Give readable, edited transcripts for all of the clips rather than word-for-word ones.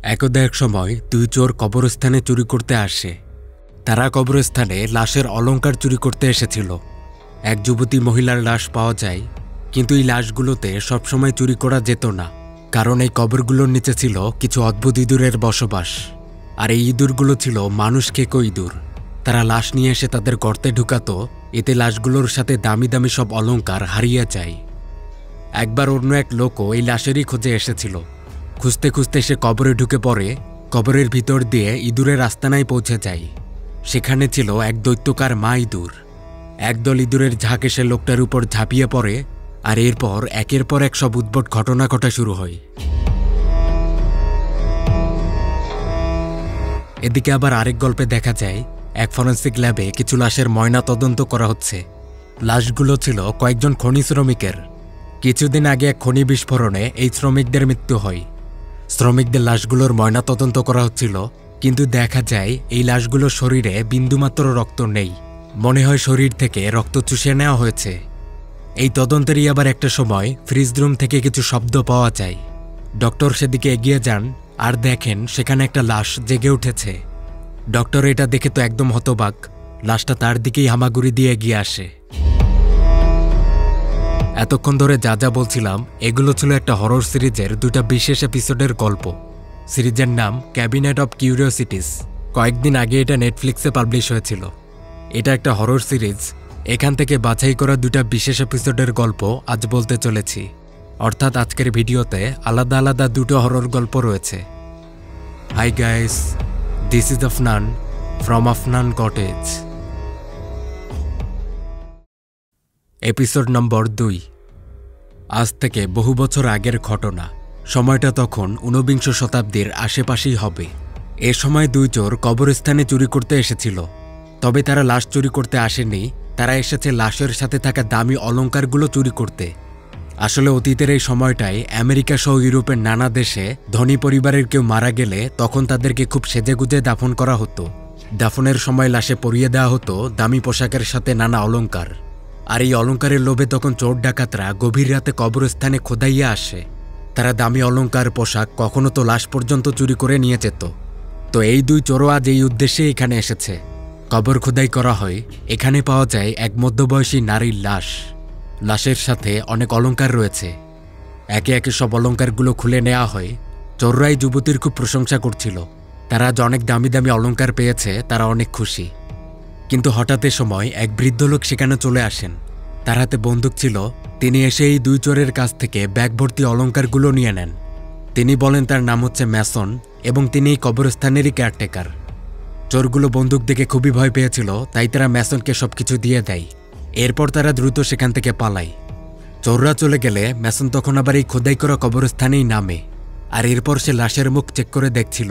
একদা এক সময় দুই চোর কবরস্থানে চুরি করতে আসে। তারা কবরস্থানে লাশের অলংকার চুরি করতে এসেছিল। এক যুবতী মহিলার লাশ পাওয়া যায়, কিন্তু এই লাশগুলোতে সবসময় চুরি করা যেত না, কারণ এই কবরগুলোর নিচে ছিল কিছু অদ্ভুত ইঁদুরের বসবাস। আর এই ইঁদুরগুলো ছিল মানুষ খেকো ইঁদুর। তারা লাশ নিয়ে এসে তাদের গর্তে ঢুকাতো, এতে লাশগুলোর সাথে দামি দামি সব অলংকার হারিয়ে যায়। একবার অন্য এক লোকও এই লাশেরই খোঁজে এসেছিল। খুঁজতে খুঁজতে সে কবরে ঢুকে পড়ে। কবরের ভিতর দিয়ে ইঁদুরের আস্তানায় পৌঁছে যায়। সেখানে ছিল এক দৈত্যকার মা ইঁদুর। একদল ইঁদুরের ঝাঁক এসে লোকটার উপর ঝাঁপিয়ে পড়ে, আর এরপর একের পর এক সব উদ্ভট ঘটনা ঘটা শুরু হয়। এদিকে আবার আরেক গল্পে দেখা যায় এক ফরেন্সিক ল্যাবে কিছু লাশের ময়না তদন্ত করা হচ্ছে। লাশগুলো ছিল কয়েকজন খনি শ্রমিকের। কিছুদিন আগে এক খনি বিস্ফোরণে এই শ্রমিকদের মৃত্যু হয়। শ্রমিকদের লাশগুলোর ময়না তদন্ত করা হচ্ছিল, কিন্তু দেখা যায় এই লাশগুলোর শরীরে বিন্দুমাত্র রক্ত নেই। মনে হয় শরীর থেকে রক্ত চুষে নেওয়া হয়েছে। এই তদন্তেরই আবার একটা সময় ফ্রিজ রুম থেকে কিছু শব্দ পাওয়া যায়। ডক্টর সেদিকে এগিয়ে যান আর দেখেন সেখানে একটা লাশ জেগে উঠেছে। ডক্টর এটা দেখে তো একদম হতবাক। লাশটা তার দিকেই হামাগুড়ি দিয়ে এগিয়ে আসে। এতক্ষণ ধরে যা যা বলছিলাম এগুলো ছিল একটা হরর সিরিজের দুটা বিশেষ এপিসোডের গল্প। সিরিজের নাম ক্যাবিনেট অব কিউরিওসিটিস। কয়েকদিন আগে এটা নেটফ্লিক্সে পাবলিশ হয়েছিল। এটা একটা হরর সিরিজ। এখান থেকে বাছাই করা দুটা বিশেষ এপিসোডের গল্প আজ বলতে চলেছি। অর্থাৎ আজকের ভিডিওতে আলাদা আলাদা দুটো হরর গল্প রয়েছে। Hi guys, this is Afnan from Afnan cottage. Episode number 2। আজ থেকে বহু বছর আগের ঘটনা। সময়টা তখন ঊনবিংশ শতাব্দীর আশেপাশেই হবে। এ সময় দুই চোর কবরস্থানে চুরি করতে এসেছিল। তবে তারা লাশ চুরি করতে আসেনি, তারা এসেছে লাশের সাথে থাকা দামি অলংকারগুলো চুরি করতে। আসলে অতীতের এই সময়টায় আমেরিকা সহ ইউরোপের নানা দেশে ধনী পরিবারের কেউ মারা গেলে তখন তাদেরকে খুব সেজেগুজে দাফন করা হতো। দাফনের সময় লাশে পরিয়ে দেওয়া হতো দামি পোশাকের সাথে নানা অলংকার। আর এই অলংকারের লোভে তখন চোর ডাকাতরা গভীর রাতে কবরস্থানে খোদাইয়া আসে। তারা দামি অলংকার, পোশাক, কখনো তো লাশ পর্যন্ত চুরি করে নিয়ে যেত। তো এই দুই চোরও আজ এই উদ্দেশ্যে এখানে এসেছে। কবর খোদাই করা হয়। এখানে পাওয়া যায় এক মধ্যবয়সী নারীর লাশ। লাশের সাথে অনেক অলংকার রয়েছে। একে একে সব অলংকারগুলো খুলে নেওয়া হয়। চোররাই যুবতীর খুব প্রশংসা করছিল। তারা আজ অনেক দামি দামি অলংকার পেয়েছে, তারা অনেক খুশি। কিন্তু হঠাৎ সময় এক বৃদ্ধ লোক সেখানে চলে আসেন। তার হাতে বন্দুক ছিল। তিনি এসে এই দুই চোরের কাছ থেকে ব্যাগ ভর্তি অলংকারগুলো নিয়ে নেন। তিনি বলেন তার নাম হচ্ছে ম্যাসন এবং তিনি এই কবরস্থানেরই কেয়ারটেকার। চোরগুলো বন্দুক দেখে খুবই ভয় পেয়েছিল, তাই তারা ম্যাসনকে সবকিছু দিয়ে দেয়। এরপর তারা দ্রুত সেখান থেকে পালায়। চোররা চলে গেলে ম্যাসন তখন আবার এই খোদাই করা কবরস্থানেই নামে। আর এরপর সে লাশের মুখ চেক করে দেখছিল।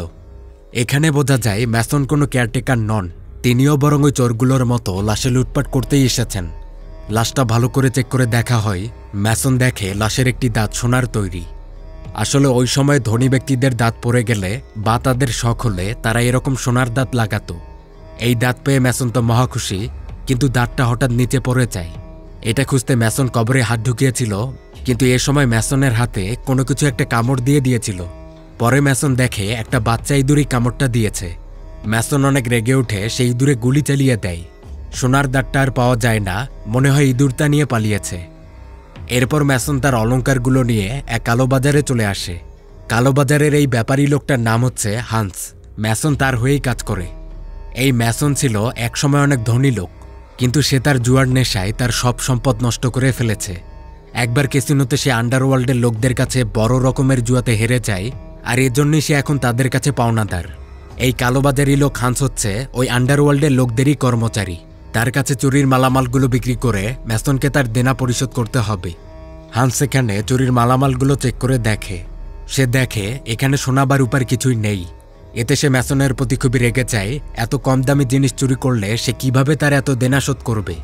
এখানে বোঝা যায় ম্যাসন কোনো কেয়ারটেকার নন, তিনিও বরং ওই চোরগুলোর মতো লাশে লুটপাট করতেই এসেছেন। লাশটা ভালো করে চেক করে দেখা হয়। ম্যাসন দেখে লাশের একটি দাঁত সোনার তৈরি। আসলে ওই সময় ধনী ব্যক্তিদের দাঁত পড়ে গেলে বা তাদের শখ হলে তারা এরকম সোনার দাঁত লাগাতো। এই দাঁত পেয়ে ম্যাসন তো মহা খুশি, কিন্তু দাঁতটা হঠাৎ নিচে পড়ে যায়। এটা খুঁজতে ম্যাসন কবরে হাত ঢুকিয়েছিল, কিন্তু এ সময় ম্যাসনের হাতে কোনো কিছু একটা কামড় দিয়েছিল। পরে ম্যাসন দেখে একটা বাচ্চা ইঁদুরই কামড়টা দিয়েছে। ম্যাসন অনেক রেগে উঠে সেই ইঁদুরে গুলি চালিয়ে দেয়। সোনার দাঁতটা আর পাওয়া যায় না, মনে হয় ইঁদুরটা নিয়ে পালিয়েছে। এরপর ম্যাসন তার অলংকারগুলো নিয়ে এক কালোবাজারে চলে আসে। কালোবাজারের এই ব্যাপারী লোকটার নাম হচ্ছে হান্স। ম্যাসন তার হয়েই কাজ করে। এই ম্যাসন ছিল একসময় অনেক ধনী লোক, কিন্তু সে তার জুয়ার নেশায় তার সব সম্পদ নষ্ট করে ফেলেছে। একবার ক্যাসিনোতে সে আন্ডারওয়ার্ল্ডের লোকদের কাছে বড় রকমের জুয়াতে হেরে যায়, আর এজন্যই সে এখন তাদের কাছে পাওনাদার। এই কালোবাজারি লোক হান্স হচ্ছে ওই আন্ডারওয়ার্ল্ডের লোকদেরই কর্মচারী। তার কাছে চুরির মালামালগুলো বিক্রি করে ম্যাসনকে তার দেনা পরিশোধ করতে হবে। হান্স এখানে চুরির মালামালগুলো চেক করে দেখে। সে দেখে এখানে সোনা বা রূপার কিছুই নেই। এতে সে ম্যাসনের প্রতি খুবই রেগে যায়। এত কম দামি জিনিস চুরি করলে সে কিভাবে তার এত দেনা শোধ করবে।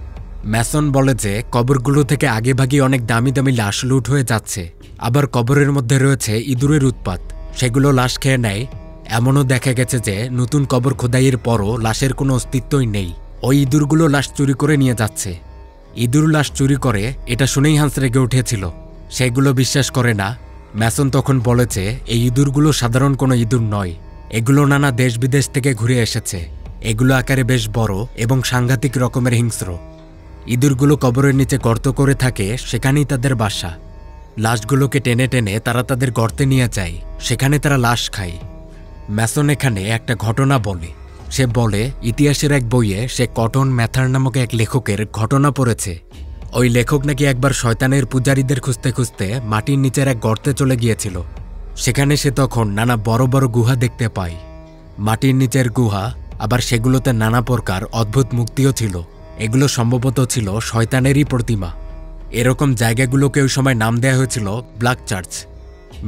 ম্যাসন বলে যে কবরগুলো থেকে আগেভাগেই অনেক দামি দামি লাশ লুট হয়ে যাচ্ছে। আবার কবরের মধ্যে রয়েছে ইঁদুরের উৎপাত, সেগুলো লাশ খেয়ে নেয়। এমনও দেখা গেছে যে নতুন কবর খোদাইয়ের পরও লাশের কোনো অস্তিত্বই নেই। ওই ইঁদুরগুলো লাশ চুরি করে নিয়ে যাচ্ছে। ইঁদুর লাশ চুরি করে এটা শুনেই হান্স রেগে উঠেছিল। সেগুলো বিশ্বাস করে না। ম্যাসন তখন বলেছে এই ইঁদুরগুলো সাধারণ কোনো ইঁদুর নয়, এগুলো নানা দেশ বিদেশ থেকে ঘুরে এসেছে। এগুলো আকারে বেশ বড় এবং সাংঘাতিক রকমের হিংস্র। ইঁদুরগুলো কবরের নিচে গর্ত করে থাকে, সেখানেই তাদের বাসা। লাশগুলোকে টেনে টেনে তারা তাদের গর্তে নিয়ে যায়, সেখানে তারা লাশ খায়। ম্যাসন এখানে একটা ঘটনা বলে। সে বলে ইতিহাসের এক বইয়ে সে কটন ম্যাথার নামক এক লেখকের ঘটনা পড়েছে। ওই লেখক নাকি একবার শয়তানের পূজারীদের খুঁজতে খুঁজতে মাটির নিচের এক গর্তে চলে গিয়েছিল। সেখানে সে তখন নানা বড় বড় গুহা দেখতে পায়। মাটির নিচের গুহা, আবার সেগুলোতে নানা প্রকার অদ্ভুত মূর্তিও ছিল। এগুলো সম্ভবত ছিল শয়তানেরই প্রতিমা। এরকম জায়গাগুলোকে ওই সময় নাম দেওয়া হয়েছিল ব্ল্যাক চার্চ।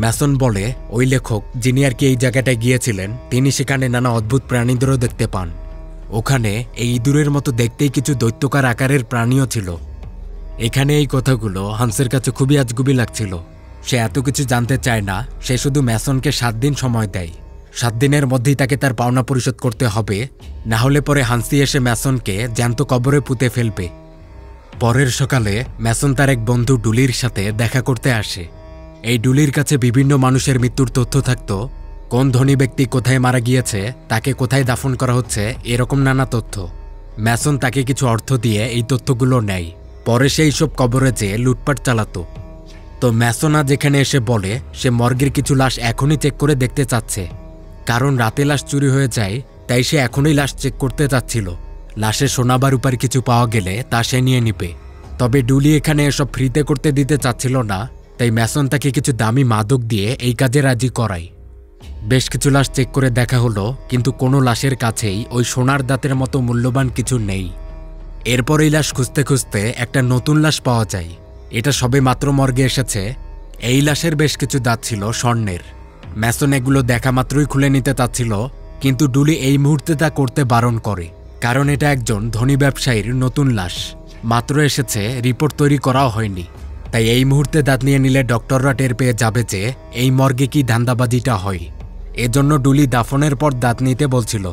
ম্যাসন বলে ওই লেখক, যিনি আর কি এই জায়গাটায় গিয়েছিলেন, তিনি সেখানে নানা অদ্ভুত প্রাণীদেরও দেখতে পান। ওখানে এই ইঁদুরের মতো দেখতেই কিছু দৈত্যকার আকারের প্রাণীও ছিল। এখানে এই কথাগুলো হান্সের কাছে খুবই আজগুবি লাগছিল। সে এত কিছু জানতে চায় না, সে শুধু ম্যাসনকে 7 দিন সময় দেয়। 7 দিনের মধ্যেই তাকে তার পাওনা পরিশোধ করতে হবে, না হলে পরে হান্সি এসে ম্যাসনকে জ্যান্ত কবরে পুঁতে ফেলবে। পরের সকালে ম্যাসন তার এক বন্ধু ডুলির সাথে দেখা করতে আসে। এই ডুলির কাছে বিভিন্ন মানুষের মৃত্যুর তথ্য থাকত, কোন ধনী ব্যক্তি কোথায় মারা গিয়েছে, তাকে কোথায় দাফন করা হচ্ছে, এরকম নানা তথ্য। ম্যাসন তাকে কিছু অর্থ দিয়ে এই তথ্যগুলো নেয়। পরে সেই সব কবরে যেয়ে লুটপাট চালাতো। তো ম্যাসন আজ এখানে এসে বলে সে মর্গের কিছু লাশ এখনই চেক করে দেখতে চাচ্ছে, কারণ রাতে লাশ চুরি হয়ে যায়, তাই সে এখনই লাশ চেক করতে চাচ্ছিল। লাশে সোনা বা রূপার কিছু পাওয়া গেলে তা সে নিয়ে নিবে। তবে ডুলি এখানে এসব ফ্রিতে করতে দিতে চাচ্ছিল না, তাই ম্যাসন তাকে কিছু দামি মাদক দিয়ে এই কাজে রাজি করায়। বেশ কিছু লাশ চেক করে দেখা হলো, কিন্তু কোনো লাশের কাছেই ওই সোনার দাঁতের মতো মূল্যবান কিছু নেই। এরপর এই লাশ খুঁজতে খুঁজতে একটা নতুন লাশ পাওয়া যায়। এটা সবে মাত্র মর্গে এসেছে। এই লাশের বেশ কিছু দাঁত ছিল স্বর্ণের। ম্যাসন এগুলো দেখা মাত্রই খুলে নিতে চাচ্ছিল, কিন্তু ডুলি এই মুহূর্তে তা করতে বারণ করে, কারণ এটা একজন ধনী ব্যবসায়ীর নতুন লাশ, মাত্র এসেছে, রিপোর্ট তৈরি করাও হয়নি। তাই এই মুহূর্তে দাঁত নিয়ে নিলে ডক্টররা টের পেয়ে যাবে যে এই মর্গে কি ধান্দাবাজিটা হয়। এজন্য ডুলি দাফনের পর দাঁত নিতে বলছিল,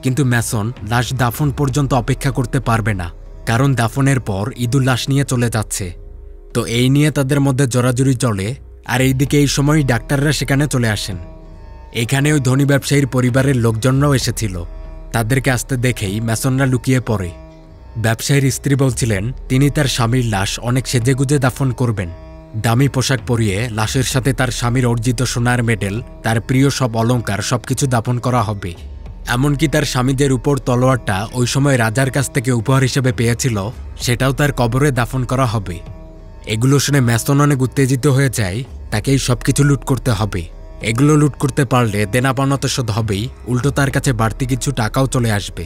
কিন্তু ম্যাসন লাশ দাফন পর্যন্ত অপেক্ষা করতে পারবে না, কারণ দাফনের পর ইঁদুর লাশ নিয়ে চলে যাচ্ছে। তো এই নিয়ে তাদের মধ্যে জোরাজুরি চলে। আর এইদিকে এই সময় ডাক্তাররা সেখানে চলে আসেন। এখানে ওই ধনী ব্যবসায়ীর পরিবারের লোকজনরাও এসেছিল। তাদেরকে আসতে দেখেই ম্যাসনরা লুকিয়ে পড়ে। ব্যবসায়ীর স্ত্রী বলছিলেন তিনি তার স্বামীর লাশ অনেক সেজেগুজে দাফন করবেন। দামি পোশাক পরিয়ে লাশের সাথে তার স্বামীর অর্জিত সোনার মেডেল, তার প্রিয় সব অলংকার সবকিছু দাফন করা হবে। এমনকি তার স্বামীদের উপর তলোয়ারটা ওই সময় রাজার কাছ থেকে উপহার হিসেবে পেয়েছিল, সেটাও তার কবরে দাফন করা হবে। এগুলো শুনে ম্যাসন অনেক উত্তেজিত হয়ে যায়। তাকে এই সবকিছু লুট করতে হবে। এগুলো লুট করতে পারলে দেনা পাওনা তো শোধ হবেই, উল্টো তার কাছে বাড়তি কিছু টাকাও চলে আসবে।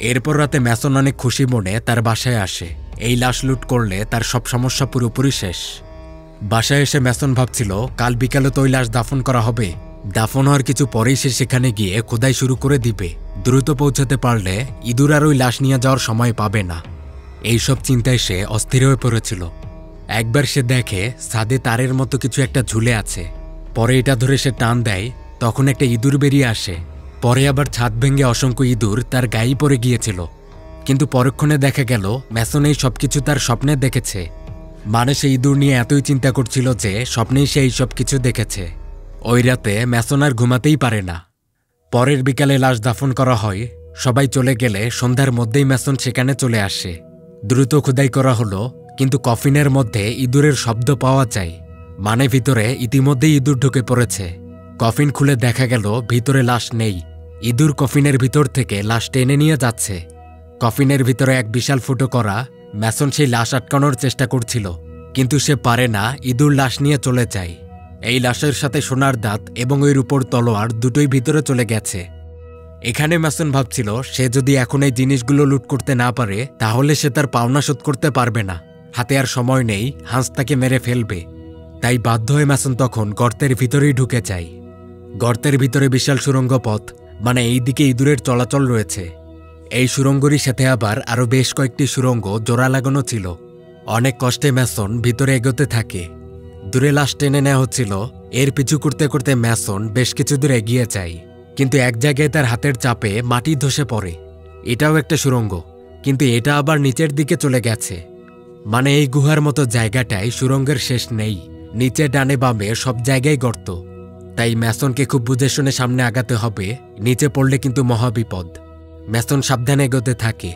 এরপর রাতে ম্যাসন অনেক খুশি মনে তার বাসায় আসে। এই লাশ লুট করলে তার সব সমস্যা পুরোপুরি শেষ। বাসায় এসে ম্যাসন ভাবছিল কাল বিকালে তো ওই লাশ দাফন করা হবে। দাফন হওয়ার কিছু পরেই সে সেখানে গিয়ে খোদাই শুরু করে দিবে। দ্রুত পৌঁছাতে পারলে ইঁদুর আর ওই লাশ নিয়ে যাওয়ার সময় পাবে না। এইসব চিন্তায় সে অস্থির হয়ে পড়েছিল। একবার সে দেখে ছাদে তারের মতো কিছু একটা ঝুলে আছে। পরে এটা ধরে সে টান দেয়, তখন একটা ইঁদুর বেরিয়ে আসে। পরে আবার ছাদ ভেঙে অসংখ্য ইঁদুর তার গায়ে পড়ে গিয়েছিল। কিন্তু পরক্ষণে দেখা গেল ম্যাসন এই সবকিছু তার স্বপ্নে দেখেছে। মানে সে ইঁদুর নিয়ে এতই চিন্তা করছিল যে স্বপ্নেই সে এই সব কিছু দেখেছে। ওই রাতে ম্যাসন আর ঘুমাতেই পারে না। পরের বিকালে লাশ দাফন করা হয়। সবাই চলে গেলে সন্ধ্যার মধ্যেই ম্যাসন সেখানে চলে আসে। দ্রুত খোদাই করা হলো, কিন্তু কফিনের মধ্যে ইঁদুরের শব্দ পাওয়া যায়। মানে ভিতরে ইতিমধ্যেই ইঁদুর ঢুকে পড়েছে। কফিন খুলে দেখা গেল ভিতরে লাশ নেই। ইঁদুর কফিনের ভিতর থেকে লাশ টেনে নিয়ে যাচ্ছে। কফিনের ভিতরে এক বিশাল ফুটো করা। ম্যাসন সেই লাশ আটকানোর চেষ্টা করছিল, কিন্তু সে পারে না। ইঁদুর লাশ নিয়ে চলে যায়। এই লাশের সাথে সোনার দাঁত এবং ওই রূপোর তলোয়ার দুটোই ভিতরে চলে গেছে। এখানে ম্যাসন ভাবছিল সে যদি এখন এই জিনিসগুলো লুট করতে না পারে, তাহলে সে তার পাওনা শোধ করতে পারবে না। হাতে আর সময় নেই, হাঁস তাকে মেরে ফেলবে। তাই বাধ্য হয়ে ম্যাসন তখন গর্তের ভিতরেই ঢুকে যায়। গর্তের ভিতরে বিশাল সুড়ঙ্গ পথ, মানে এই দিকে ইঁদুরের চলাচল রয়েছে। এই সুড়ঙ্গেরই সাথে আবার আরও বেশ কয়েকটি সুড়ঙ্গ জোড়া লাগানো ছিল। অনেক কষ্টে ম্যাসন ভিতরে এগোতে থাকে। দূরে লাশ টেনে নেওয়া হচ্ছিল। এর পিছু করতে করতে ম্যাসন বেশ কিছু দূর এগিয়ে যায়, কিন্তু এক জায়গায় তার হাতের চাপে মাটি ধসে পড়ে। এটাও একটা সুড়ঙ্গ, কিন্তু এটা আবার নিচের দিকে চলে গেছে। মানে এই গুহার মতো জায়গাটায় সুড়ঙ্গের শেষ নেই, নিচে ডানে বামে সব জায়গায় গর্ত। তাই ম্যাসনকে খুব বুঝে শুনে সামনে আগাতে হবে, নিচে পড়লে কিন্তু মহাবিপদ। ম্যাসন সাবধানে এগোতে থাকে,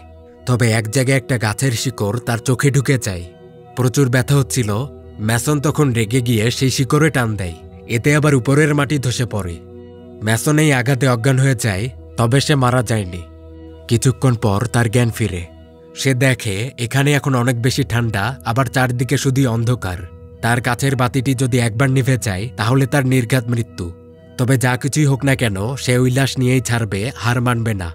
তবে এক জায়গায় একটা গাছের শিকড় তার চোখে ঢুকে যায়। প্রচুর ব্যথা হচ্ছিল। ম্যাসন তখন রেগে গিয়ে সেই শিকড়ে টান দেয়, এতে আবার উপরের মাটি ধসে পড়ে। ম্যাসন এই আঘাতে অজ্ঞান হয়ে যায়, তবে সে মারা যায়নি। কিছুক্ষণ পর তার জ্ঞান ফিরে। সে দেখে এখানে এখন অনেক বেশি ঠান্ডা, আবার চারদিকে শুধুই অন্ধকার। তার কাছের বাতিটি যদি একবার নিভে যায় তাহলে তার নির্ঘাত মৃত্যু। তবে যা কিছুই হোক না কেন সে উল্লাস নিয়েই ছাড়বে, হার মানবে না।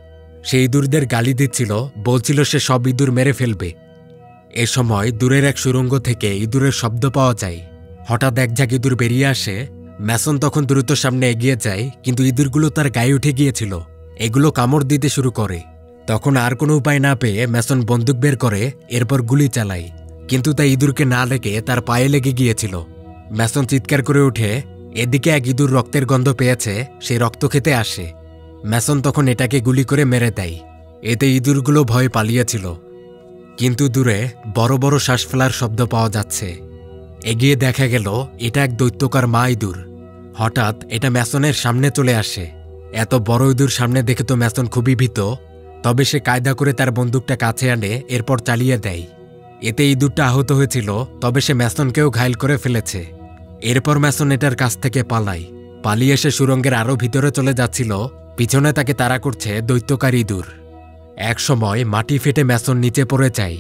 সে ইঁদুরদের গালি দিচ্ছিল, বলছিল সে সব ইঁদুর মেরে ফেলবে। এ সময় দূরের এক সুড়ঙ্গ থেকে ইঁদুরের শব্দ পাওয়া যায়। হঠাৎ এক ঝাঁক ইঁদুর বেরিয়ে আসে। ম্যাসন তখন দ্রুত সামনে এগিয়ে যায়, কিন্তু ইঁদুরগুলো তার গায়ে উঠে গিয়েছিল। এগুলো কামড় দিতে শুরু করে। তখন আর কোনো উপায় না পেয়ে ম্যাসন বন্দুক বের করে এরপর গুলি চালায়, কিন্তু তা ইঁদুরকে না লেগে তার পায়ে লেগে গিয়েছিল। ম্যাসন চিৎকার করে ওঠে। এদিকে এক ইঁদুর রক্তের গন্ধ পেয়েছে, সে রক্ত খেতে আসে। ম্যাসন তখন এটাকে গুলি করে মেরে দেয়। এতে ইঁদুরগুলো ভয়ে পালিয়েছিল। কিন্তু দূরে বড় বড় শ্বাস ফেলার শব্দ পাওয়া যাচ্ছে। এগিয়ে দেখা গেল এটা এক দৈত্যকার মা ইঁদুর। হঠাৎ এটা ম্যাসনের সামনে চলে আসে। এত বড় ইঁদুর সামনে দেখে তো ম্যাসন খুবই ভীত, তবে সে কায়দা করে তার বন্দুকটা কাছে আনে, এরপর চালিয়ে দেয়। এতে ইঁদুরটা আহত হয়েছিল, তবে সে ম্যাসনকেও ঘায়েল করে ফেলেছে। এরপর ম্যাসন এটার কাছ থেকে পালায়। পালিয়ে সে সুড়ঙ্গের আরও ভিতরে চলে যাচ্ছিল। পিছনে তাকে তাড়া করছে দৈত্যকার ইঁদুর। এক সময় মাটি ফেটে ম্যাসন নিচে পড়ে যায়।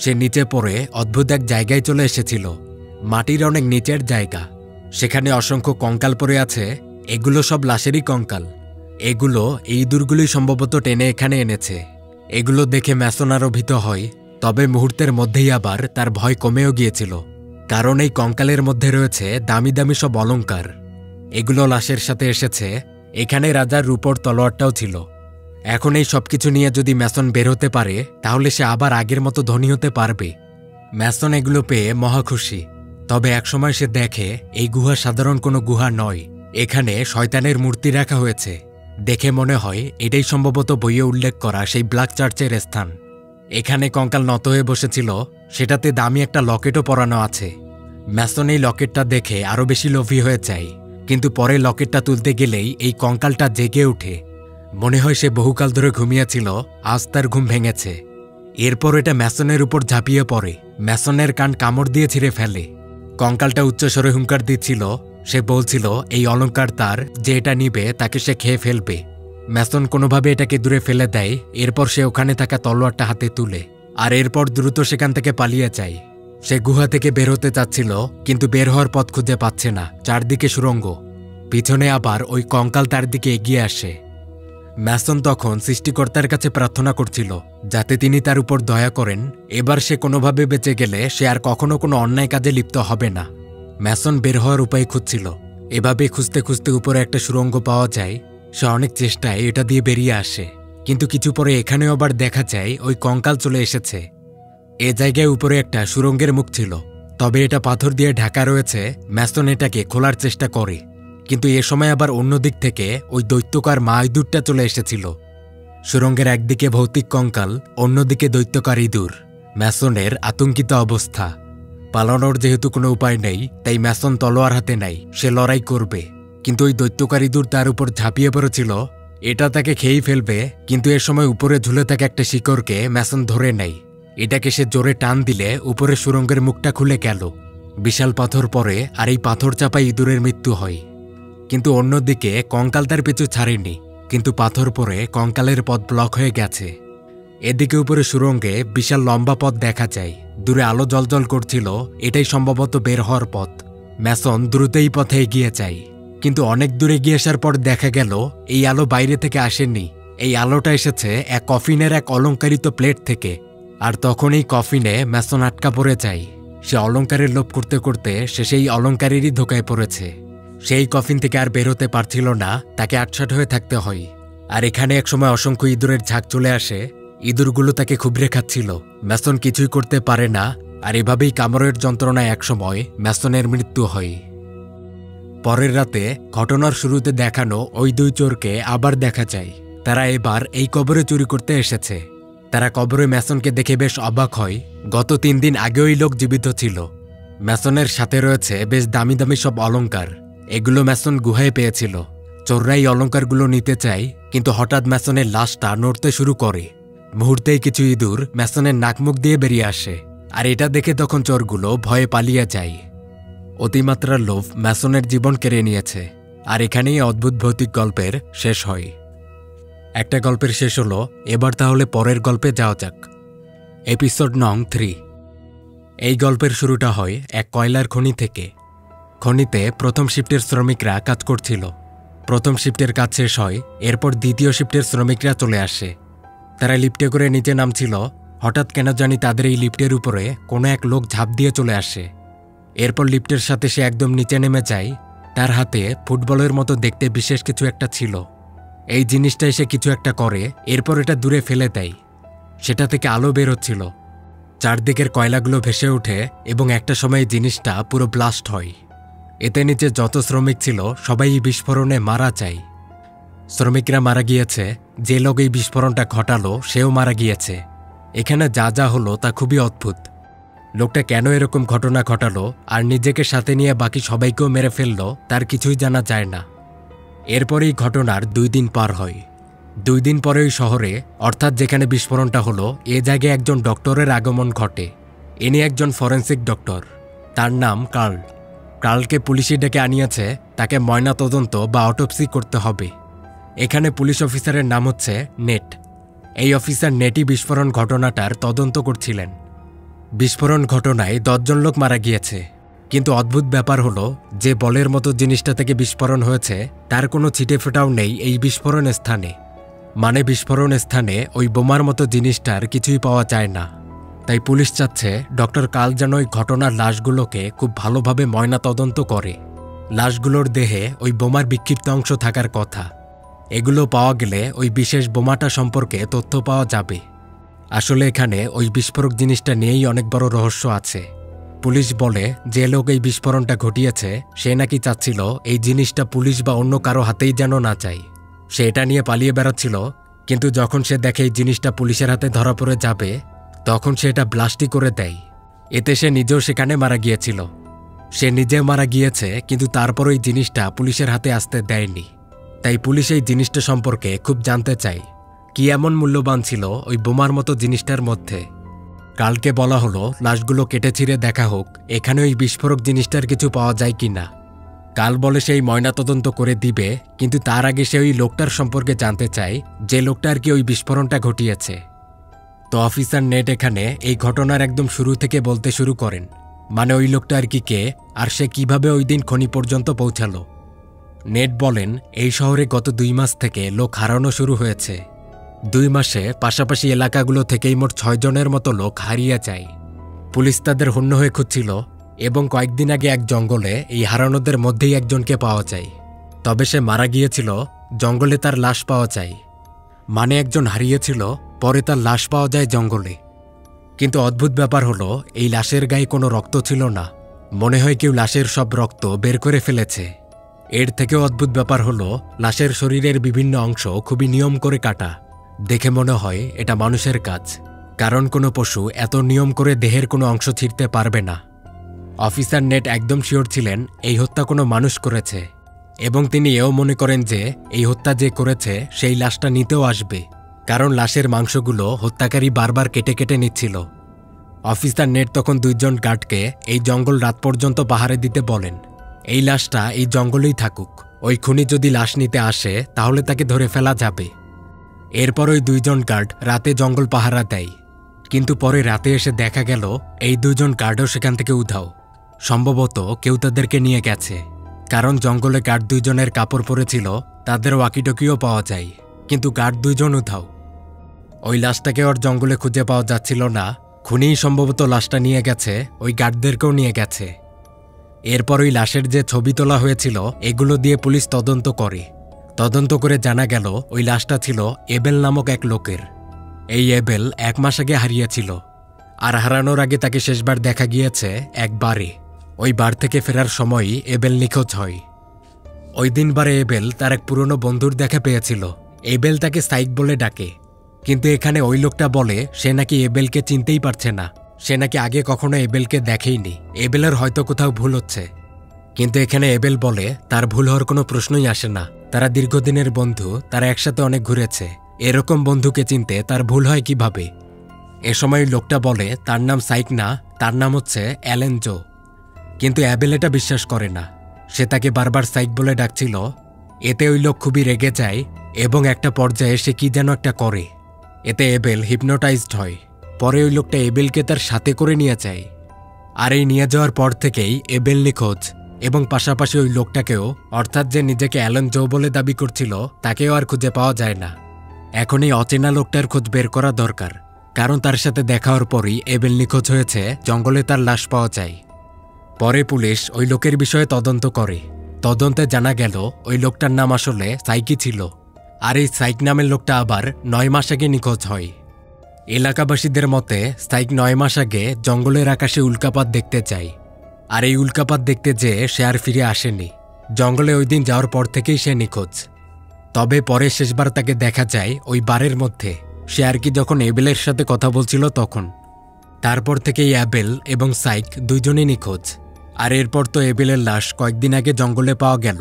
সে নিচে পড়ে অদ্ভুত এক জায়গায় চলে এসেছিল। মাটির অনেক নিচের জায়গা, সেখানে অসংখ্য কঙ্কাল পড়ে আছে। এগুলো সব লাশেরই কঙ্কাল। এগুলো এই ইঁদুরগুলোই সম্ভবত টেনে এখানে এনেছে। এগুলো দেখে ম্যাসন আরও ভীত হয়, তবে মুহূর্তের মধ্যেই আবার তার ভয় কমেও গিয়েছিল, কারণ এই কঙ্কালের মধ্যে রয়েছে দামি দামি সব অলংকার। এগুলো লাশের সাথে এসেছে। এখানে রাজার রূপোর তলোয়ারটাও ছিল। এখন এই সব কিছু নিয়ে যদি ম্যাসন বের হতে পারে তাহলে সে আবার আগের মতো ধনী হতে পারবে। ম্যাসন এগুলো পেয়ে মহা খুশি। তবে একসময় সে দেখে এই গুহা সাধারণ কোনো গুহা নয়, এখানে শয়তানের মূর্তি রাখা হয়েছে। দেখে মনে হয় এটাই সম্ভবত বইয়ে উল্লেখ করা সেই ব্ল্যাক চার্চের স্থান। এখানে কঙ্কাল নত হয়ে বসেছিল, সেটাতে দামি একটা লকেটও পরানো আছে। ম্যাসন এই লকেটটা দেখে আরও বেশি লোভী হয়ে যায়, কিন্তু পরে লকেটটা তুলতে গেলেই এই কঙ্কালটা জেগে ওঠে। মনে হয় সে বহুকাল ধরে ঘুমিয়েছিল, আজ তার ঘুম ভেঙেছে। এরপর এটা ম্যাসনের উপর ঝাঁপিয়ে পড়ে, ম্যাসনের কান কামড় দিয়ে ছিঁড়ে ফেলে। কঙ্কালটা উচ্চস্বরে হুঙ্কার দিচ্ছিল। সে বলছিল এই অলংকার তার, যে এটা নিবে তাকে সে খেয়ে ফেলবে। ম্যাসন কোনোভাবে এটাকে দূরে ফেলে দেয়। এরপর সে ওখানে থাকা তলোয়ারটা হাতে তুলে, আর এরপর দ্রুত সেখান থেকে পালিয়ে যায়। সে গুহা থেকে বের হতে চাচ্ছিল, কিন্তু বের হওয়ার পথ খুঁজে পাচ্ছে না। চারদিকে সুড়ঙ্গ, পিছনে আবার ওই কঙ্কাল তার দিকে এগিয়ে আসে। ম্যাসন তখন সৃষ্টিকর্তার কাছে প্রার্থনা করছিল যাতে তিনি তার উপর দয়া করেন। এবার সে কোনোভাবে বেঁচে গেলে সে আর কখনো কোনো অন্যায় কাজে লিপ্ত হবে না। ম্যাসন বের হওয়ার উপায় খুঁজছিল। এভাবে খুঁজতে খুঁজতে উপরে একটা সুড়ঙ্গ পাওয়া যায়। সে অনেক চেষ্টায় এটা দিয়ে বেরিয়ে আসে, কিন্তু কিছু পরে এখানেও আবার দেখা যায় ওই কঙ্কাল চলে এসেছে। এ জায়গায় উপরে একটা সুড়ঙ্গের মুখ ছিল, তবে এটা পাথর দিয়ে ঢাকা রয়েছে। ম্যাসন এটাকে খোলার চেষ্টা করে, কিন্তু এ সময় আবার অন্য দিক থেকে ওই দৈত্যকার মা ইঁদুরটা চলে এসেছিল। সুড়ঙ্গের একদিকে ভৌতিক কঙ্কাল, অন্যদিকে দৈত্যকার ইঁদুর। ম্যাসনের আতঙ্কিত অবস্থা। পালানোর যেহেতু কোনো উপায় নেই, তাই ম্যাসন তলোয়ার হাতে নেয়। সে লড়াই করবে, কিন্তু ওই দৈত্যকার ইঁদুর তার উপর ঝাঁপিয়ে পড়েছিল। এটা তাকে খেয়েই ফেলবে, কিন্তু এ সময় উপরে ঝুলে থাকা একটা শিকড়কে ম্যাসন ধরে নেয়। এটাকে সে জোরে টান দিলে উপরে সুড়ঙ্গের মুখটা খুলে গেল। বিশাল পাথর পড়ে, আর এই পাথর চাপায় ইঁদুরের মৃত্যু হয়। কিন্তু অন্যদিকে কঙ্কাল তার পিছু ছাড়েনি, কিন্তু পাথর পড়ে কঙ্কালের পথ ব্লক হয়ে গেছে। এদিকে উপরে সুড়ঙ্গে বিশাল লম্বা পথ দেখা যায়। দূরে আলো জ্বলজ্বল করছিল, এটাই সম্ভবত বের হওয়ার পথ। ম্যাসন দ্রুত এই পথে এগিয়ে যায়, কিন্তু অনেক দূরে গিয়ে আসার পর দেখা গেল এই আলো বাইরে থেকে আসেনি। এই আলোটা এসেছে এক কফিনের এক অলংকারিত প্লেট থেকে। আর তখন এই কফিনে ম্যাসন আটকা পড়ে যায়। সে অলংকারের লোভ করতে করতে সে সেই অলংকারেরই ধোকায় পড়েছে। সেই কফিন থেকে আর বেরোতে পারছিল না, তাকে আটসাট হয়ে থাকতে হয়। আর এখানে একসময় অসংখ্য ইঁদুরের ঝাঁক চলে আসে। ইঁদুরগুলো তাকে খুবড়ে খাচ্ছিল। ম্যাসন কিছুই করতে পারে না, আর এভাবেই কামড়ের যন্ত্রণায় একসময় ম্যাসনের মৃত্যু হয়। পরের রাতে ঘটনার শুরুতে দেখানো ওই দুই চোরকে আবার দেখা যায়। তারা এবার এই কবরে চুরি করতে এসেছে। তারা কবরে ম্যাসনকে দেখে বেশ অবাক হয়। গত 3 দিন আগে ওই লোক জীবিত ছিল। ম্যাসনের সাথে রয়েছে বেশ দামি দামি সব অলংকার। এগুলো ম্যাসন গুহায় পেয়েছিল। চোররা এই অলংকারগুলো নিতে চায়, কিন্তু হঠাৎ ম্যাসনের লাশটা নড়তে শুরু করে। মুহূর্তেই কিছু ইঁদুর ম্যাসনের নাকমুখ দিয়ে বেরিয়ে আসে, আর এটা দেখে তখন চোরগুলো ভয়ে পালিয়ে যায়। অতিমাত্রার লোভ ম্যাসনের জীবন কেড়ে নিয়েছে, আর এখানেই অদ্ভুত ভৌতিক গল্পের শেষ হয়। একটা গল্পের শেষ হলো, এবার তাহলে পরের গল্পে যাওয়া যাক। এপিসোড নং 3। এই গল্পের শুরুটা হয় এক কয়লার খনি থেকে। খনিতে প্রথম শিফটের শ্রমিকরা কাজ করছিল। প্রথম শিফটের কাজ শেষ হয়, এরপর দ্বিতীয় শিফটের শ্রমিকরা চলে আসে। তারা লিফটে করে নিচে নামছিল, হঠাৎ কেন জানি তাদের এই লিফটের উপরে কোনো এক লোক ঝাঁপ দিয়ে চলে আসে। এরপর লিফটের সাথে সে একদম নিচে নেমে যায়। তার হাতে ফুটবলের মতো দেখতে বিশেষ কিছু একটা ছিল। এই জিনিসটা এসে কিছু একটা করে, এরপর এটা দূরে ফেলে দেয়। সেটা থেকে আলো বের হচ্ছিল। চারদিকের কয়লাগুলো ভেসে ওঠে এবং একটা সময় জিনিসটা পুরো ব্লাস্ট হয়। এতে নিচে যত শ্রমিক ছিল সবাই এই বিস্ফোরণে মারা যায়। শ্রমিকরা মারা গিয়েছে, যে লোক এই বিস্ফোরণটা ঘটালো সেও মারা গিয়েছে। এখানে যা যা হলো তা খুবই অদ্ভুত। লোকটা কেন এরকম ঘটনা ঘটালো আর নিজেকে সাথে নিয়ে বাকি সবাইকেও মেরে ফেললো তার কিছুই জানা যায় না। এরপরেই ঘটনার 2 দিন পার হয়। 2 দিন পরে ওই শহরে, অর্থাৎ যেখানে বিস্ফোরণটা হলো, এ জায়গায় একজন ডক্টরের আগমন ঘটে। ইনি একজন ফরেন্সিক ডক্টর। তার নাম কার্ল। কার্লকে পুলিশে ডেকে আনিয়েছে, তাকে ময়না তদন্ত বা অটোপসি করতে হবে। এখানে পুলিশ অফিসারের নাম হচ্ছে নেট। এই অফিসার নেটই বিস্ফোরণ ঘটনাটার তদন্ত করছিলেন। বিস্ফোরণ ঘটনায় 10 জন লোক মারা গিয়েছে, কিন্তু অদ্ভুত ব্যাপার হলো যে বলের মতো জিনিসটা থেকে বিস্ফোরণ হয়েছে তার কোনো ছিটে ফোটাও নেই এই বিস্ফোরণ স্থানে। মানে বিস্ফোরণ স্থানে ওই বোমার মতো জিনিসটার কিছুই পাওয়া যায় না। তাই পুলিশ চাচ্ছে ডক্টর কার্ল যেন ওই ঘটনার লাশগুলোকে খুব ভালোভাবে ময়না তদন্ত করে। লাশগুলোর দেহে ওই বোমার বিক্ষিপ্ত অংশ থাকার কথা। এগুলো পাওয়া গেলে ওই বিশেষ বোমাটা সম্পর্কে তথ্য পাওয়া যাবে। আসলে এখানে ওই বিস্ফোরক জিনিসটা নিয়েই অনেক বড় রহস্য আছে। পুলিশ বলে যে লোক এই বিস্ফোরণটা ঘটিয়েছে সে নাকি চাচ্ছিল এই জিনিসটা পুলিশ বা অন্য কারো হাতেই যেন না যায়। সে এটা নিয়ে পালিয়ে বেড়াচ্ছিল, কিন্তু যখন সে দেখে এই জিনিসটা পুলিশের হাতে ধরা পড়ে যাবে তখন সে এটা ব্লাস্টই করে দেয়। এতে সে নিজেও সেখানে মারা গিয়েছিল। সে নিজে মারা গিয়েছে, কিন্তু তারপর ওই জিনিসটা পুলিশের হাতে আসতে দেয়নি। তাই পুলিশ এই জিনিসটা সম্পর্কে খুব জানতে চায়, কি এমন মূল্যবান ছিল ওই বোমার মতো জিনিসটার মধ্যে। কালকে বলা হলো লাশগুলো কেটে ছিঁড়ে দেখা হোক এখানে ওই বিস্ফোরক জিনিসটার কিছু পাওয়া যায় কি না। কাল বলে সেই ময়নাতদন্ত করে দিবে, কিন্তু তার আগে সে ওই লোকটার সম্পর্কে জানতে চায় যে লোকটা আর কি ওই বিস্ফোরণটা ঘটিয়েছে। তো অফিসার নেট এখানে এই ঘটনার একদম শুরু থেকে বলতে শুরু করেন, মানে ওই লোকটা আর কি কে, আর সে কিভাবে ওই দিন খনি পর্যন্ত পৌঁছালো। নেট বলেন, এই শহরে গত 2 মাস থেকে লোক হারানো শুরু হয়েছে। 2 মাসে পাশাপাশি এলাকাগুলো থেকেই মোট 6 জনের মতো লোক হারিয়ে যায়। পুলিশ তাদের হন্য হয়ে খুঁজছিল এবং কয়েকদিন আগে এক জঙ্গলে এই হারানোদের মধ্যেই একজনকে পাওয়া যায়। তবে সে মারা গিয়েছিল, জঙ্গলে তার লাশ পাওয়া যায়। মানে একজন হারিয়েছিল, পরে তার লাশ পাওয়া যায় জঙ্গলে। কিন্তু অদ্ভুত ব্যাপার হলো এই লাশের গায়ে কোনো রক্ত ছিল না। মনে হয় কেউ লাশের সব রক্ত বের করে ফেলেছে। এর থেকেও অদ্ভুত ব্যাপার হলো লাশের শরীরের বিভিন্ন অংশ খুবই নিয়ম করে কাটা। দেখে মনে হয় এটা মানুষের কাজ, কারণ কোনো পশু এত নিয়ম করে দেহের কোনো অংশ ছিঁড়তে পারবে না। অফিসার নেট একদম শিওর ছিলেন এই হত্যা কোনো মানুষ করেছে, এবং তিনি এও মনে করেন যে এই হত্যা যে করেছে সেই লাশটা নিতেও আসবে, কারণ লাশের মাংসগুলো হত্যাকারী বারবার কেটে কেটে নিচ্ছিল। অফিসার নেট তখন 2 জন গার্ডকে এই জঙ্গল রাত পর্যন্ত পাহারা দিতে বলেন। এই লাশটা এই জঙ্গলেই থাকুক, ওই খুনি যদি লাশ নিতে আসে তাহলে তাকে ধরে ফেলা যাবে। এরপর ওই 2 জন গার্ড রাতে জঙ্গল পাহারা দেয়, কিন্তু পরে রাতে এসে দেখা গেল এই 2 জন গার্ডও সেখান থেকে উধাও। সম্ভবত কেউ তাদেরকে নিয়ে গেছে, কারণ জঙ্গলে গার্ড 2 জনের কাপড় পরেছিল, তাদের ওয়াকিটকিও পাওয়া যায়, কিন্তু গার্ড 2 জন উধাও। ওই লাশটাকে ওর জঙ্গলে খুঁজে পাওয়া যাচ্ছিল না, খুনিই সম্ভবত লাশটা নিয়ে গেছে, ওই গার্ডদেরকেও নিয়ে গেছে। এরপর ওই লাশের যে ছবি তোলা হয়েছিল এগুলো দিয়ে পুলিশ তদন্ত করে জানা গেল ওই লাশটা ছিল এবেল নামক এক লোকের। এই এবেল 1 মাস আগে হারিয়েছিল, আর হারানোর আগে তাকে শেষবার দেখা গিয়েছে এক বারে। ওই বার থেকে ফেরার সময়ই এবেল নিখোঁজ হয়। ওই দিন বারে এবেল তার এক পুরনো বন্ধুর দেখা পেয়েছিল। এবেল তাকে সাইক বলে ডাকে, কিন্তু এখানে ওই লোকটা বলে সে নাকি এবেলকে চিনতেই পারছে না। সে নাকি আগে কখনো এবেলকে দেখেইনি, এবেলের হয়তো কোথাও ভুল হচ্ছে। কিন্তু এখানে এবেল বলে তার ভুল হওয়ার কোনো প্রশ্নই আসে না। তারা দীর্ঘদিনের বন্ধু, তারা একসাথে অনেক ঘুরেছে, এরকম বন্ধুকে চিনতে তার ভুল হয় কিভাবে? এ সময় লোকটা বলে তার নাম সাইক না, তার নাম হচ্ছে অ্যালেন জো। কিন্তু অ্যাবেল এটা বিশ্বাস করে না, সে তাকে বারবার সাইক বলে ডাকছিল। এতে ওই লোক খুবই রেগে যায় এবং একটা পর্যায়ে সে কি যেন একটা করে। এতে এবেল হিপনোটাইজড হয়। পরে ওই লোকটা এবেলকে তার সাথে করে নিয়ে যায়। আর এই নিয়ে যাওয়ার পর থেকেই এবেল নিখোঁজ, এবং পাশাপাশি ওই লোকটাকেও, অর্থাৎ যে নিজেকে অ্যালেন জো বলে দাবি করছিল, তাকেও আর খুঁজে পাওয়া যায় না। এখন এই অচেনা লোকটার খোঁজ বের করা দরকার, কারণ তার সাথে দেখা হওয়ার পরই এবেল নিখোঁজ হয়েছে, জঙ্গলে তার লাশ পাওয়া যায়। পরে পুলিশ ওই লোকের বিষয়ে তদন্ত করে। তদন্তে জানা গেল ওই লোকটার নাম আসলে সাইকি ছিল। আর এই সাইক নামের লোকটা আবার 9 মাস আগে নিখোঁজ হয়। এলাকাবাসীদের মতে সাইক 9 মাস আগে জঙ্গলের আকাশে উল্কাপাত দেখতে যায়। আর এই উল্কাপাত দেখতে যেয়ে সে আর ফিরে আসেনি। জঙ্গলে ওই দিন যাওয়ার পর থেকেই সে নিখোঁজ। তবে পরে শেষবার তাকে দেখা যায় ওই বারের মধ্যে, সে আর কি যখন এবেলের সাথে কথা বলছিল তখন। তারপর থেকেই অ্যাবেল এবং সাইক দুইজনই নিখোঁজ। আর এরপর তো এবেলের লাশ কয়েকদিন আগে জঙ্গলে পাওয়া গেল।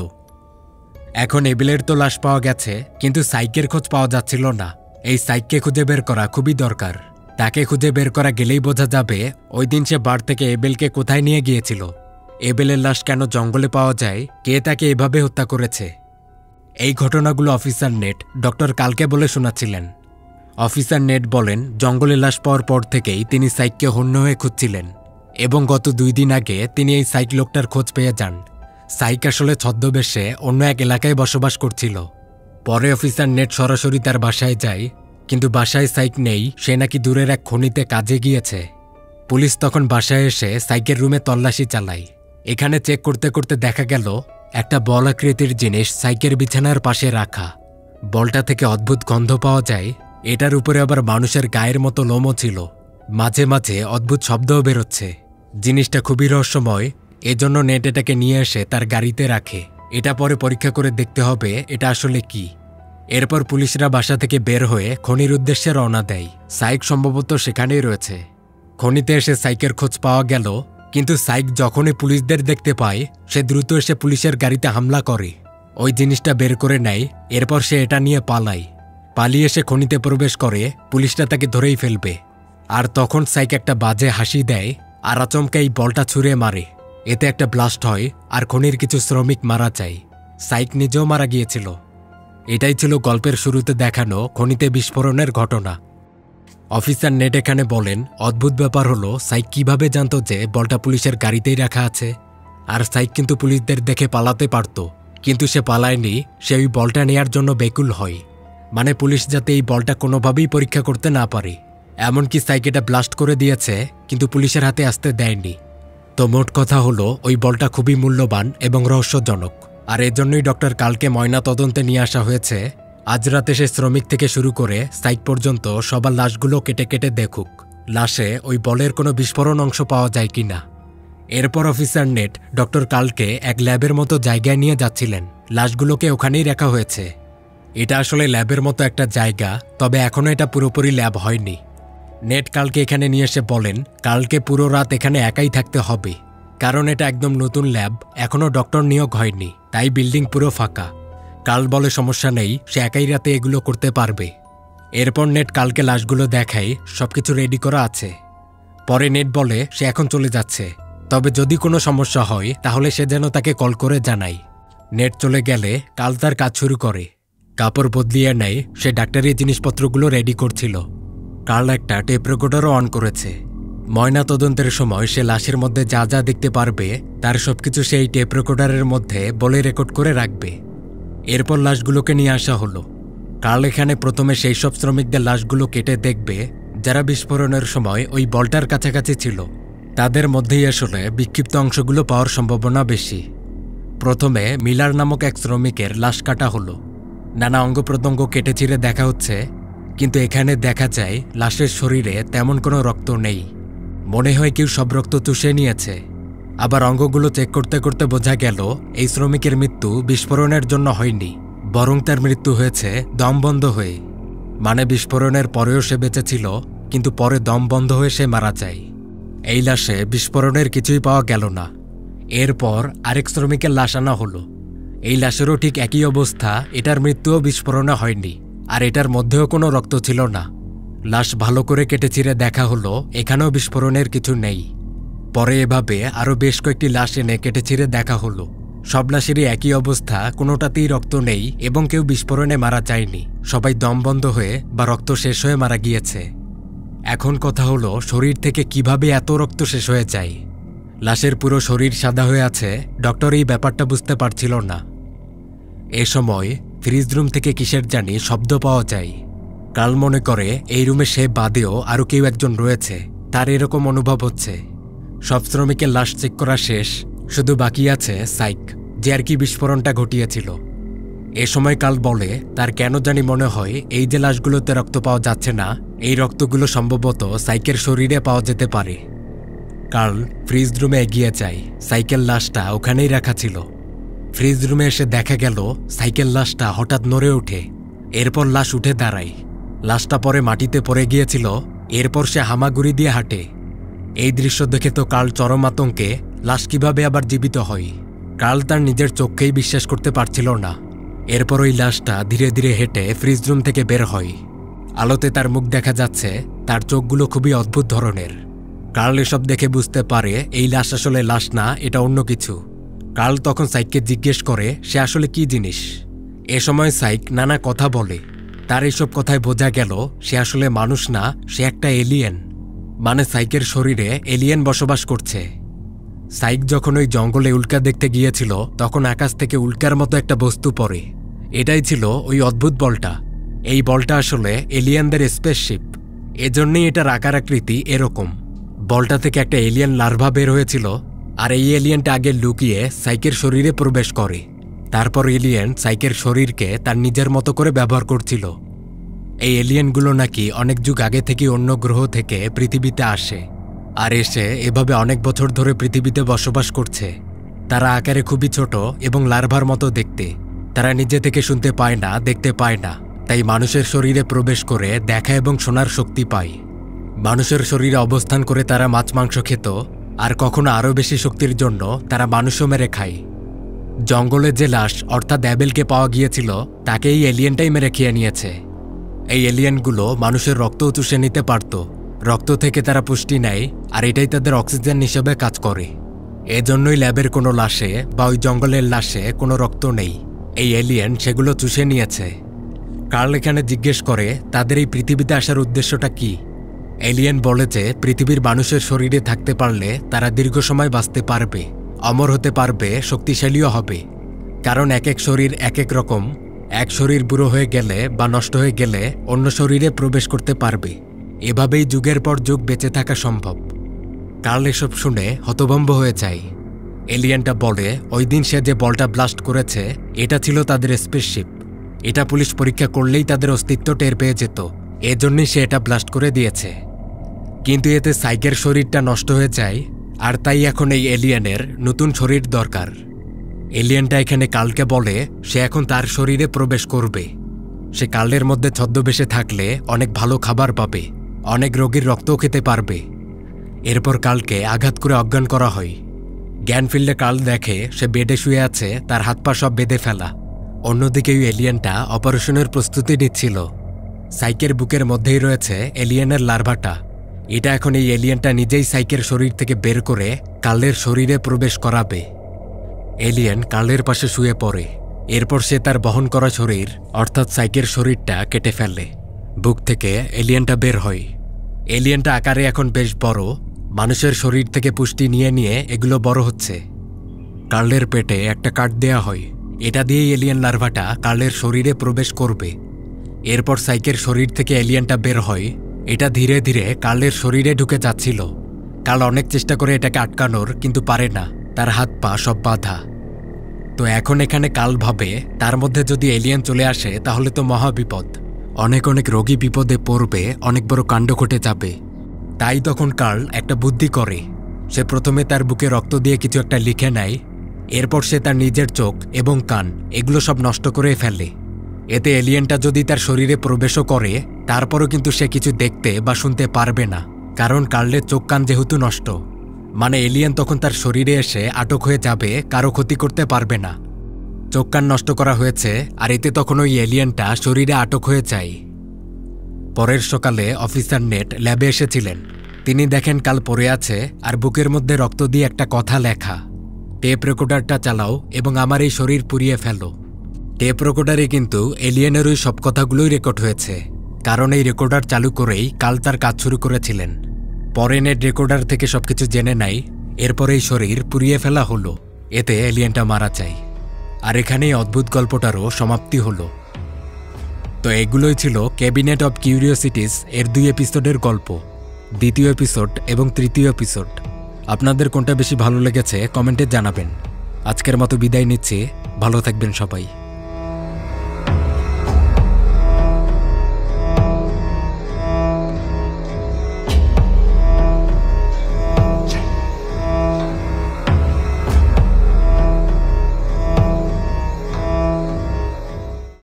এখন এবেলের তো লাশ পাওয়া গেছে, কিন্তু সাইকের খোঁজ পাওয়া যাচ্ছিল না। এই সাইককে খুঁজে বের করা খুবই দরকার। তাকে খুঁজে বের করা গেলেই বোঝা যাবে ওই দিন সে বার থেকে এবেলকে কোথায় নিয়ে গিয়েছিল, এবেলের লাশ কেন জঙ্গলে পাওয়া যায়, কে তাকে এভাবে হত্যা করেছে। এই ঘটনাগুলো অফিসার নেট ডক্টর কালকে বলে শোনাচ্ছিলেন। অফিসার নেট বলেন জঙ্গলে লাশ পাওয়ার পর থেকেই তিনি সাইককে হন্য হয়ে খুঁজছিলেন, এবং গত 2 দিন আগে তিনি এই সাইক লোকটার খোঁজ পেয়ে যান। সাইক আসলে ছদ্মবেশে অন্য এক এলাকায় বসবাস করছিল। পরে অফিসার নেট সরাসরি তার বাসায় যায়, কিন্তু বাসায় সাইক নেই, সে নাকি দূরের এক খনিতে কাজে গিয়েছে। পুলিশ তখন বাসায় এসে সাইকের রুমে তল্লাশি চালায়। এখানে চেক করতে করতে দেখা গেল একটা বল আকৃতির জিনিস সাইকের বিছানার পাশে রাখা। বলটা থেকে অদ্ভুত গন্ধ পাওয়া যায়। এটার উপরে আবার মানুষের গায়ের মতো লোমও ছিল। মাঝে মাঝে অদ্ভুত শব্দও বেরোচ্ছে। জিনিসটা খুবই রহস্যময়, এজন্য নেট এটাকে নিয়ে এসে তার গাড়িতে রাখে। এটা পরে পরীক্ষা করে দেখতে হবে এটা আসলে কি। এরপর পুলিশরা বাসা থেকে বের হয়ে খনির উদ্দেশ্যে রওনা দেয়। সাইক সম্ভবত সেখানেই রয়েছে। খনিতে এসে সাইকের খোঁজ পাওয়া গেল, কিন্তু সাইক যখনই পুলিশদের দেখতে পায় সে দ্রুত এসে পুলিশের গাড়িতে হামলা করে, ওই জিনিসটা বের করে নেয়। এরপর সে এটা নিয়ে পালায়। পালিয়ে সে খনিতে প্রবেশ করে, পুলিশরা তাকে ধরেই ফেলবে। আর তখন সাইক একটা বাজে হাসি দেয় আর আচমকা এই বলটা ছুঁড়ে মারে। এতে একটা ব্লাস্ট হয় আর খনির কিছু শ্রমিক মারা যায়। সাইক নিজেও মারা গিয়েছিল। এটাই ছিল গল্পের শুরুতে দেখানো খনিতে বিস্ফোরণের ঘটনা। অফিসার নেট এখানে বলেন অদ্ভুত ব্যাপার হলো সাইক কিভাবে জানতো যে বলটা পুলিশের গাড়িতেই রাখা আছে। আর সাইক কিন্তু পুলিশদের দেখে পালাতে পারত, কিন্তু সে পালায়নি। সে ওই বলটা নেয়ার জন্য বেকুল হয়, মানে পুলিশ যাতে এই বলটা কোনোভাবেই পরীক্ষা করতে না পারে। এমনকি সাইক এটা ব্লাস্ট করে দিয়েছে, কিন্তু পুলিশের হাতে আসতে দেয়নি। তো মোট কথা হলো ওই বলটা খুবই মূল্যবান এবং রহস্যজনক। আর এজন্যই ডক্টর কালকে ময়না তদন্তে নিয়ে আসা হয়েছে। আজ রাতে সে শ্রমিক থেকে শুরু করে সাইক পর্যন্ত সবার লাশগুলো কেটে কেটে দেখুক লাশে ওই বলের কোনো বিস্ফোরণ অংশ পাওয়া যায় কিনা। এরপর অফিসার নেট ডক্টর কালকে এক ল্যাবের মতো জায়গায় নিয়ে যাচ্ছিলেন। লাশগুলোকে ওখানেই রাখা হয়েছে। এটা আসলে ল্যাবের মতো একটা জায়গা, তবে এখনও এটা পুরোপুরি ল্যাব হয়নি। নেট কালকে এখানে নিয়ে এসে বলেন কালকে পুরো রাত এখানে একাই থাকতে হবে, কারণ এটা একদম নতুন ল্যাব, এখনও ডক্টর নিয়োগ হয়নি, তাই বিল্ডিং পুরো ফাঁকা। কাল বলে সমস্যা নেই, সে একাই রাতে এগুলো করতে পারবে। এরপর নেট কালকে লাশগুলো দেখায় সবকিছু রেডি করা আছে। পরে নেট বলে সে এখন চলে যাচ্ছে, তবে যদি কোনো সমস্যা হয় তাহলে সে যেন তাকে কল করে জানায়। নেট চলে গেলে কাল তার কাজ শুরু করে। কাপড় বদলিয়ে নেয়, সে ডাক্তারি জিনিসপত্রগুলো রেডি করছিল। কার্ল একটা টেপ রেকর্ডারও অন করেছে। ময়না তদন্তের সময় সে লাশের মধ্যে যা যা দেখতে পারবে তার সবকিছু সেই টেপ রেকর্ডারের মধ্যে বলে রেকর্ড করে রাখবে। এরপর লাশগুলোকে নিয়ে আসা হলো। কার্ল এখানে প্রথমে সেই সব শ্রমিকদের লাশগুলো কেটে দেখবে যারা বিস্ফোরণের সময় ওই বলটার কাছাকাছি ছিল। তাদের মধ্যেই আসলে বিক্ষিপ্ত অংশগুলো পাওয়ার সম্ভাবনা বেশি। প্রথমে মিলার নামক এক শ্রমিকের লাশ কাটা হলো। নানা অঙ্গ প্রত্যঙ্গ কেটে চিরে দেখা হচ্ছে, কিন্তু এখানে দেখা যায় লাশের শরীরে তেমন কোনো রক্ত নেই। মনে হয় কেউ সব রক্ত চুষে নিয়েছে। আবার অঙ্গগুলো চেক করতে করতে বোঝা গেল এই শ্রমিকের মৃত্যু বিস্ফোরণের জন্য হয়নি, বরং তার মৃত্যু হয়েছে দম বন্ধ হয়ে। মানে বিস্ফোরণের পরেও সে বেঁচে ছিল, কিন্তু পরে দম বন্ধ হয়ে সে মারা যায়। এই লাশে বিস্ফোরণের কিছুই পাওয়া গেল না। এরপর আরেক শ্রমিকের লাশ আনা হলো। এই লাশেরও ঠিক একই অবস্থা, এটার মৃত্যুও বিস্ফোরণে হয়নি, আর এটার মধ্যেও কোনো রক্ত ছিল না। লাশ ভালো করে কেটে চিরে দেখা হলো, এখানেও বিস্ফোরণের কিছু নেই। পরে এভাবে আরও বেশ কয়েকটি লাশ এনে কেটে চিরে দেখা হলো। সব লাশেরই একই অবস্থা, কোনোটাতেই রক্ত নেই এবং কেউ বিস্ফোরণে মারা যায়নি। সবাই দম বন্ধ হয়ে বা রক্ত শেষ হয়ে মারা গিয়েছে। এখন কথা হলো, শরীর থেকে কিভাবে এত রক্ত শেষ হয়ে যায়? লাশের পুরো শরীর সাদা হয়ে আছে, ডক্টর এই ব্যাপারটা বুঝতে পারছিল না। এ সময় ফ্রিজ রুম থেকে কিসের জানি শব্দ পাওয়া যায়। কাল মনে করে এই রুমে সে বাদেও আরও কেউ একজন রয়েছে, তার এরকম অনুভব হচ্ছে। সব শ্রমিকের লাশ চেক করা শেষ, শুধু বাকি আছে সাইক, যে আর কি বিস্ফোরণটা ঘটিয়েছিল। এ সময় কাল বলে তার কেন জানি মনে হয় এই যে লাশগুলোতে রক্ত পাওয়া যাচ্ছে না, এই রক্তগুলো সম্ভবত সাইকের শরীরে পাওয়া যেতে পারে। কাল ফ্রিজ রুমে এগিয়ে যায়, সাইকেল লাশটা ওখানেই রাখা ছিল। ফ্রিজ রুমে এসে দেখা গেল সাইকেল লাশটা হঠাৎ নড়ে ওঠে, এরপর লাশ উঠে দাঁড়ায়। লাশটা পরে মাটিতে পড়ে গিয়েছিল, এরপর সে হামাগুড়ি দিয়ে হাঁটে। এই দৃশ্য দেখে তো কাল চরম আতঙ্কে, লাশ কিভাবে আবার জীবিত হয়। কাল তার নিজের চোখকেই বিশ্বাস করতে পারছিল না। এরপর ওই লাশটা ধীরে ধীরে হেঁটে ফ্রিজ রুম থেকে বের হয়। আলোতে তার মুখ দেখা যাচ্ছে, তার চোখগুলো খুবই অদ্ভুত ধরনের। কার্ল এসব দেখে বুঝতে পারে এই লাশ আসলে লাশ না, এটা অন্য কিছু। কার্ল তখন সাইককে জিজ্ঞেস করে সে আসলে কি জিনিস। এ সময় সাইক নানা কথা বলে। তার এইসব কথায় বোঝা গেল সে আসলে মানুষ না, সে একটা এলিয়েন। মানে সাইকের শরীরে এলিয়েন বসবাস করছে। সাইক যখন ওই জঙ্গলে উল্কা দেখতে গিয়েছিল, তখন আকাশ থেকে উল্কার মতো একটা বস্তু পড়ে। এটাই ছিল ওই অদ্ভুত বলটা। এই বলটা আসলে এলিয়েনদের স্পেসশিপ, এজন্যই এটার আকার আকৃতি এরকম। বলটা থেকে একটা এলিয়েন লার্ভা বের হয়েছিল, আর এই এলিয়েনটা আগে লুকিয়ে সাইকের শরীরে প্রবেশ করে। তারপর এলিয়েন সাইকের শরীরকে তার নিজের মতো করে ব্যবহার করছিল। এই এলিয়েনগুলো নাকি অনেক যুগ আগে থেকে অন্য গ্রহ থেকে পৃথিবীতে আসে, আর এসে এভাবে অনেক বছর ধরে পৃথিবীতে বসবাস করছে। তারা আকারে খুবই ছোট এবং লার্ভার মতো দেখতে। তারা নিজে থেকে শুনতে পায় না, দেখতে পায় না, তাই মানুষের শরীরে প্রবেশ করে দেখা এবং শোনার শক্তি পায়। মানুষের শরীরে অবস্থান করে তারা মাছ মাংস খেত, আর কখনো আরও বেশি শক্তির জন্য তারা মানুষও মেরে খায়। জঙ্গলে যে লাশ অর্থাৎ অ্যাবেলকে পাওয়া গিয়েছিল, তাকে এই এলিয়েনটাই মেরে খেয়ে নিয়েছে। এই এলিয়েনগুলো মানুষের রক্তও চুষে নিতে পারত। রক্ত থেকে তারা পুষ্টি নেয়, আর এটাই তাদের অক্সিজেন হিসেবে কাজ করে। এজন্যই ল্যাবের কোনো লাশে বা ওই জঙ্গলের লাশে কোনো রক্ত নেই। এই এলিয়েন সেগুলো চুষে নিয়েছে। কার্ল এখানে জিজ্ঞেস করে তাদের এই পৃথিবীতে আসার উদ্দেশ্যটা কি। এলিয়েন বলে যে পৃথিবীর মানুষের শরীরে থাকতে পারলে তারা দীর্ঘ সময় বাঁচতে পারবে, অমর হতে পারবে, শক্তিশালীও হবে। কারণ এক এক শরীর এক এক রকম। এক শরীর বুড়ো হয়ে গেলে বা নষ্ট হয়ে গেলে অন্য শরীরে প্রবেশ করতে পারবে। এভাবেই যুগের পর যুগ বেঁচে থাকা সম্ভব। কার্ল এসব শুনে হতভম্ব হয়ে যায়। এলিয়েনটা বলে ওই দিন সে যে বলটা ব্লাস্ট করেছে, এটা ছিল তাদের স্পেসশিপ। এটা পুলিশ পরীক্ষা করলেই তাদের অস্তিত্ব টের পেয়ে যেত, এজন্যই সে এটা ব্লাস্ট করে দিয়েছে। কিন্তু এতে সাইকের শরীরটা নষ্ট হয়ে যায়, আর তাই এখন এই এলিয়েনের নতুন শরীর দরকার। এলিয়েনটা এখানে কার্লকে বলে সে এখন তার শরীরে প্রবেশ করবে। সে কার্লের মধ্যে ছদ্মবেশে থাকলে অনেক ভালো খাবার পাবে, অনেক রোগীর রক্তও খেতে পারবে। এরপর কার্লকে আঘাত করে অজ্ঞান করা হয়। জ্ঞানফিল্ডে কার্ল দেখে সে বেডে শুয়ে আছে, তার হাত পা সব বেঁধে ফেলা। অন্যদিকে ওই এলিয়েনটা অপারেশনের প্রস্তুতি নিচ্ছিল। সাইকের বুকের মধ্যেই রয়েছে এলিয়েনের লার্ভাটা। এটা এখন এই এলিয়েনটা নিজেই সাইকের শরীর থেকে বের করে কার্লের শরীরে প্রবেশ করাবে। এলিয়েন কার্লের পাশে শুয়ে পড়ে। এরপর সে তার বহন করা শরীর অর্থাৎ সাইকের শরীরটা কেটে ফেলে। বুক থেকে এলিয়েনটা বের হয়। এলিয়েনটা আকারে এখন বেশ বড়, মানুষের শরীর থেকে পুষ্টি নিয়ে নিয়ে এগুলো বড় হচ্ছে। কার্লের পেটে একটা কাঠ দেয়া হয়, এটা দিয়েই এলিয়েন লার্ভাটা কার্লের শরীরে প্রবেশ করবে। এরপর সাইকের শরীর থেকে এলিয়েনটা বের হয়। এটা ধীরে ধীরে কার্লের শরীরে ঢুকে যাচ্ছিল। কার্ল অনেক চেষ্টা করে এটাকে আটকানোর, কিন্তু পারে না, তার হাত পা সব বাঁধা। তো এখন এখানে কার্ল ভাবে তার মধ্যে যদি এলিয়েন চলে আসে তাহলে তো মহাবিপদ, অনেক অনেক রোগী বিপদে পড়বে, অনেক বড় কাণ্ড ঘটে যাবে। তাই তখন কার্ল একটা বুদ্ধি করে। সে প্রথমে তার বুকে রক্ত দিয়ে কিছু একটা লিখে নেয়। এরপর সে তার নিজের চোখ এবং কান এগুলো সব নষ্ট করে ফেলে। এতে এলিয়েনটা যদি তার শরীরে প্রবেশও করে, তারপরও কিন্তু সে কিছু দেখতে বা শুনতে পারবে না। কারণ কার্লের চোখ কান যেহেতু নষ্ট, মানে এলিয়েন তখন তার শরীরে এসে আটক হয়ে যাবে, কারো ক্ষতি করতে পারবে না। চোখ কান নষ্ট করা হয়েছে, আর এতে তখন ওই এলিয়েনটা শরীরে আটক হয়ে যায়। পরের সকালে অফিসার নেট ল্যাবে এসেছিলেন। তিনি দেখেন কাল পড়ে আছে আর বুকের মধ্যে রক্ত দিয়ে একটা কথা লেখা, টেপ রেকর্ডারটা চালাও এবং আমার এই শরীর পুড়িয়ে ফেলো। টেপ রেকর্ডারে কিন্তু এলিয়েনের ওই সব কথাগুলোই রেকর্ড হয়েছে, কারণ এই রেকর্ডার চালু করেই কাল তার কাজ শুরু করেছিলেন। পরে নেট রেকর্ডার থেকে সবকিছু জেনে নেয়, এরপর এই শরীর পুড়িয়ে ফেলা হলো, এতে এলিয়েনটা মারা যায়। আর এখানেই অদ্ভুত গল্পটারও সমাপ্তি হলো। তো এগুলোই ছিল ক্যাবিনেট অব কিউরিওসিটিস এর 2 এপিসোডের গল্প, দ্বিতীয় এপিসোড এবং তৃতীয় এপিসোড। আপনাদের কোনটা বেশি ভালো লেগেছে কমেন্টে জানাবেন। আজকের মতো বিদায় নিচ্ছি, ভালো থাকবেন সবাই।